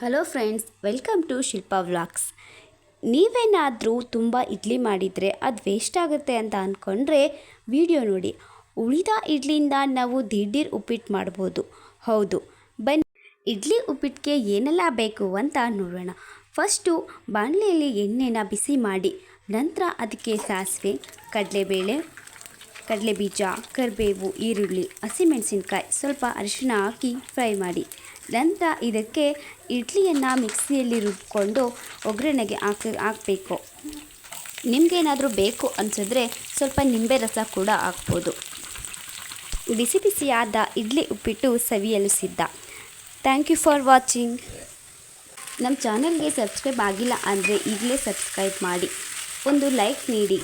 Hello friends, welcome to Shilpa vlogs. ನೀವೇನಾದರೂ ತುಂಬ ಇಡ್ಲಿ ಮಾಡಿದರೆ ಅದು ವೇಸ್ಟ್ ಆಗುತ್ತೆ ಅಂತ ಅಂದ್ಕೊಂಡ್ರೆ ವಿಡಿಯೋ ನೋಡಿ. ಉಳಿದ ಇಡ್ಲಿಯಿಂದ ನಾವು ದಿಢೀರ್ ಉಪ್ಪಿಟ್ಟು ಮಾಡ್ಬೋದು. ಹೌದು, ಬನ್ನಿ ಇಡ್ಲಿ ಉಪ್ಪಿಟ್ಟಿಗೆ ಏನೆಲ್ಲ ಬೇಕು ಅಂತ ನೋಡೋಣ. ಫಸ್ಟು ಬಾಣಲೆಯಲ್ಲಿ ಎಣ್ಣೆನ ಬಿಸಿ ಮಾಡಿ ನಂತರ ಅದಕ್ಕೆ ಸಾಸಿವೆ, ಕಡಲೆಬೇಳೆ, ಕಡಲೆಬೀಜ, ಕರಿಬೇವು, ಈರುಳ್ಳಿ, ಹಸಿಮೆಣಸಿನ್ಕಾಯಿ, ಸ್ವಲ್ಪ ಅರಿಶಿಣ ಹಾಕಿ ಫ್ರೈ ಮಾಡಿ. ನಂತರ ಇದಕ್ಕೆ ಇಡ್ಲಿಯನ್ನು ಮಿಕ್ಸಿಯಲ್ಲಿ ರುಬ್ಕೊಂಡು ಒಗ್ಗರಣೆಗೆ ಹಾಕಬೇಕು. ನಿಮಗೇನಾದರೂ ಬೇಕು ಅನಿಸಿದ್ರೆ ಸ್ವಲ್ಪ ನಿಂಬೆ ರಸ ಕೂಡ ಹಾಕ್ಬೋದು. ಬಿಸಿ ಬಿಸಿಯಾದ ಇಡ್ಲಿ ಉಪ್ಪಿಟ್ಟು ಸವಿಯಲು ಸಿದ್ಧ. Thank you for watching. ನಮ್ಮ ಚಾನಲ್ಗೆ ಸಬ್ಸ್ಕ್ರೈಬ್ ಆಗಿಲ್ಲ ಅಂದರೆ ಈಗಲೇ ಸಬ್ಸ್ಕ್ರೈಬ್ ಮಾಡಿ, ಒಂದು ಲೈಕ್ ನೀಡಿ.